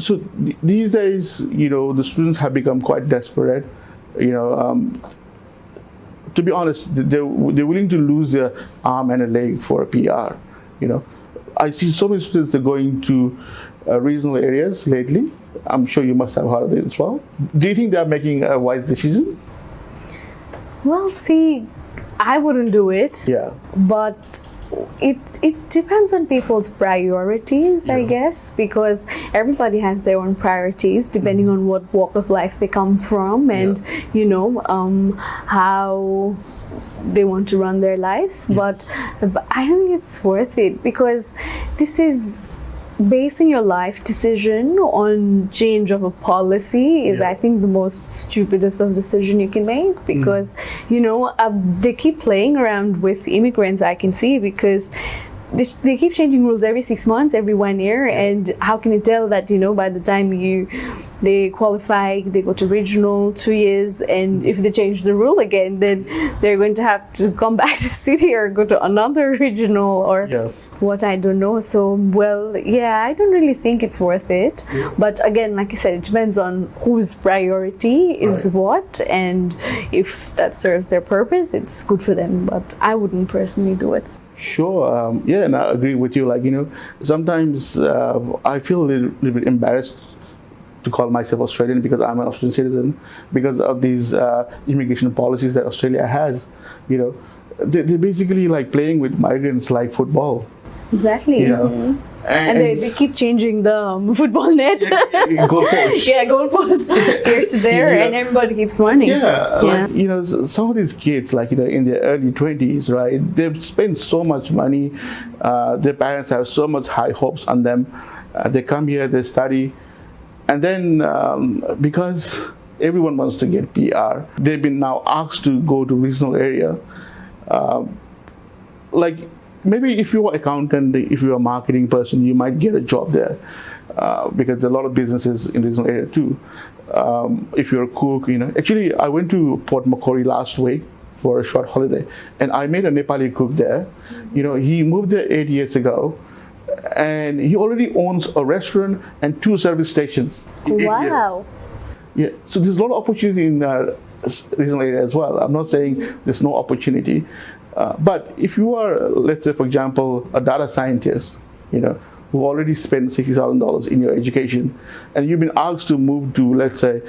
So these days, the students have become quite desperate. To be honest, they're willing to lose their arm and a leg for a PR. I see so many students that are going to regional areas lately. I'm sure you must have heard of it as well. Do you think they're making a wise decision? Well, see, I wouldn't do it. Yeah. But it depends on people's priorities, I guess, because everybody has their own priorities depending on what walk of life they come from and how they want to run their lives. But I don't think it's worth it, because this is basing your life decision on change of a policy is, I think, the most stupidest of decision you can make, because they keep playing around with immigrants, I can see, because they keep changing rules every 6 months, every 1 year, and how can you tell that by the time they qualify, they go to regional 2 years, and if they change the rule again, then they're going to have to come back to city or go to another regional or what, I don't know. So, I don't really think it's worth it. But again, like I said, it depends on whose priority is what, and if that serves their purpose, it's good for them. But I wouldn't personally do it. Sure. And I agree with you. Sometimes I feel a little bit embarrassed to call myself Australian, because I'm an Australian citizen, because of these immigration policies that Australia has. They're basically like playing with migrants like football. Exactly. And they keep changing the football net. Goalpost. Goalpost here to there, and everybody keeps running. Some of these kids, in their early 20s, right? They've spent so much money. Their parents have so much high hopes on them. They come here, they study, and then because everyone wants to get PR, they've been now asked to go to regional area. Maybe if you're an accountant, if you're a marketing person, you might get a job there, because there are a lot of businesses in the regional area too. If you're a cook, Actually, I went to Port Macquarie last week for a short holiday, and I met a Nepali cook there. He moved there 8 years ago, and he already owns a restaurant and 2 service stations. Wow. Yeah, so there's a lot of opportunity in the regional area as well. I'm not saying there's no opportunity. But if you are, let's say, for example, a data scientist, who already spent $60,000 in your education, and you've been asked to move to, let's say,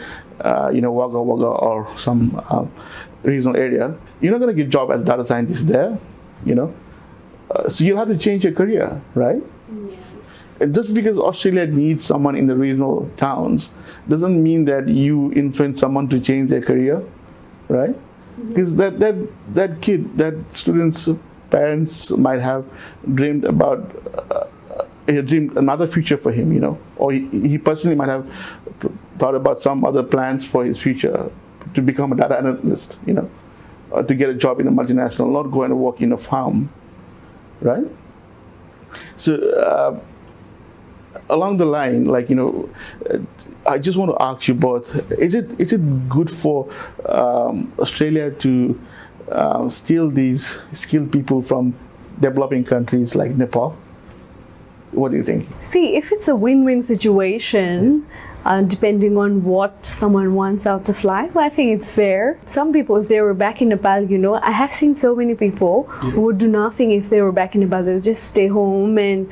Wagga Wagga or some regional area, you're not going to get a job as a data scientist there, so you'll have to change your career, right? Yeah. Just because Australia needs someone in the regional towns doesn't mean that you influence someone to change their career, right? Because that kid, that student's parents might have dreamed about dreamed another future for him, or he personally might have thought about some other plans for his future, to become a data analyst, or to get a job in a multinational, not go and work in a farm, right? So along the line, I just want to ask you both: is it good for Australia to steal these skilled people from developing countries like Nepal? What do you think? See, if it's a win-win situation, depending on what someone wants out of life, I think it's fair. Some people, if they were back in Nepal, I have seen so many people who would do nothing if they were back in Nepal. They would just stay home and,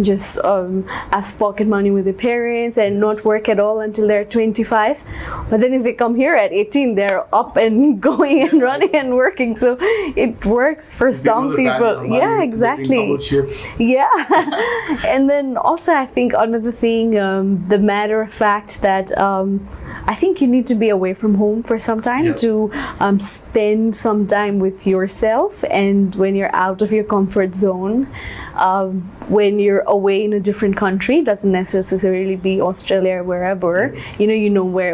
just ask pocket money with their parents and not work at all until they're 25. But then if they come here at 18, they're up and going and running and working. So it works for some people. Yeah, exactly. Yeah. And then also, I think another thing, the matter of fact that I think you need to be away from home for some time to spend some time with yourself, and when you're out of your comfort zone, when you're away in a different country, doesn't necessarily be Australia or wherever,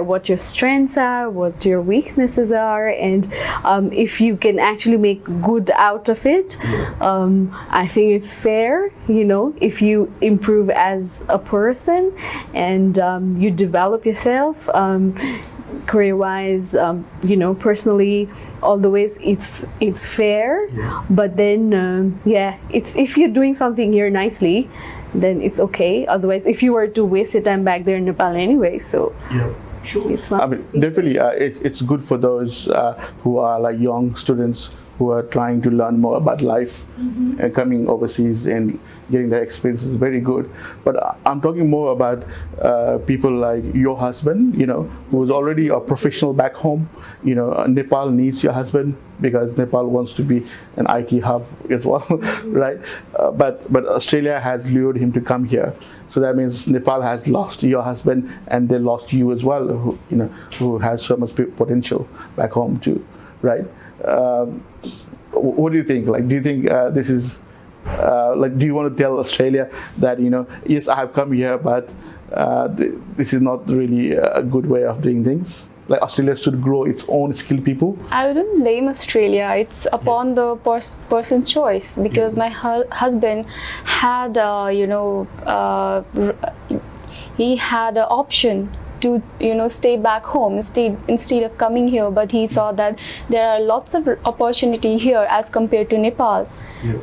what your strengths are, what your weaknesses are, and if you can actually make good out of it, I think it's fair, if you improve as a person and you develop yourself career-wise, personally, all the ways, it's fair. But then, it's if you're doing something here nicely, then it's okay. Otherwise, if you were to waste your time back there in Nepal anyway, so Yeah. Sure. it's not. I mean, definitely, it's good for those who are like young students who are trying to learn more about life, and coming overseas and getting that experience is very good. But I'm talking more about people like your husband, who is already a professional back home. Nepal needs your husband because Nepal wants to be an IT hub as well, right? But Australia has lured him to come here. So that means Nepal has lost your husband, and they lost you as well, who has so much potential back home too, right? What do you think? Like, do you think this is do you want to tell Australia that yes, I have come here, but this is not really a good way of doing things? Like, Australia should grow its own skilled people. I wouldn't blame Australia. It's upon the person's choice, because my husband had, he had an option to stay back home instead of coming here, but he saw that there are lots of opportunity here as compared to Nepal.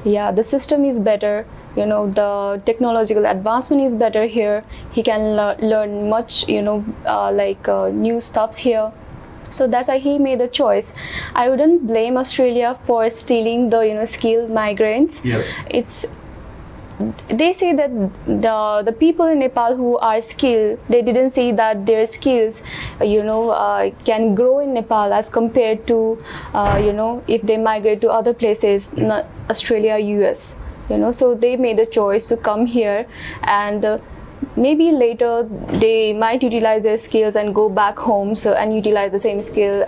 Yeah, the system is better, the technological advancement is better here. He can learn much, new stuffs here. So that's why he made the choice. I wouldn't blame Australia for stealing the skilled migrants. They say that the people in Nepal who are skilled, they didn't say that their skills can grow in Nepal as compared to if they migrate to other places, not Australia, US. So they made the choice to come here, and maybe later they might utilize their skills and go back home, and utilize the same skill,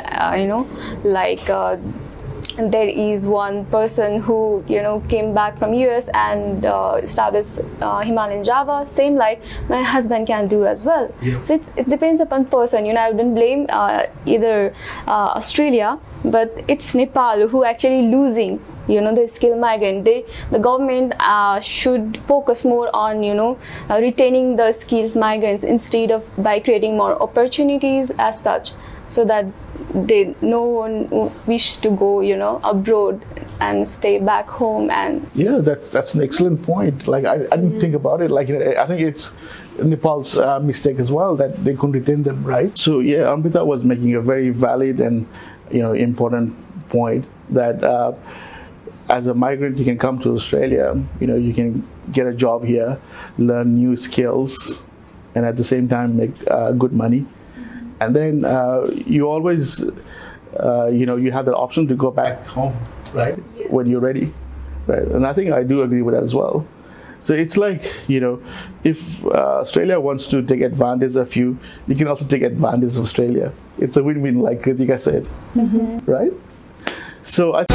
there is one person who came back from US and established Himalayan Java, same like my husband can do as well. So it depends upon person. I wouldn't blame either Australia, but it's Nepal who actually losing the skilled migrant. The government should focus more on retaining the skilled migrants instead of by creating more opportunities as such, so that no one wish to go abroad and stay back home. And that's an excellent point. Like, I didn't think about it. Like, I think it's Nepal's mistake as well that they couldn't retain them, right? So Amrita was making a very valid and important point that as a migrant, you can come to Australia, you can get a job here, learn new skills, and at the same time make good money. And then you always, you have the option to go back home, right? Yes. When you're ready, right? And I think I do agree with that as well. So it's like, if Australia wants to take advantage of you, you can also take advantage of Australia. It's a win-win, like Kritika said, right? So I